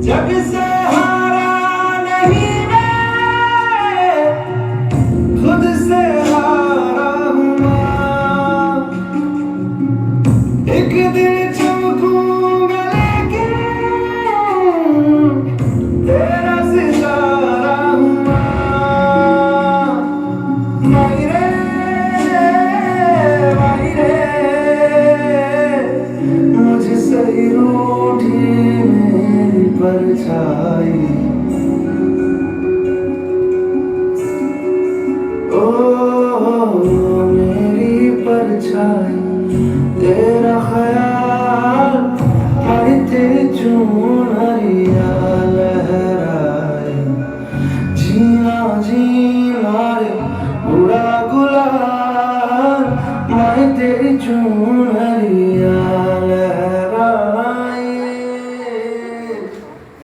जग से हारा नहीं मैं, खुद से हारा हूँ मैं। एक दिन चमकूंगा लेकिन तेरा सितारा हूँ मैं। मायरे मायरे मुझसे ही रूठी मेरी परछाई। ओ मेरी परछाई, तेरा ख्याल आई तेरी चुनरिया लहराए। जीना जी मारे बुरा गुलाल, मैं तेरी चुनरिया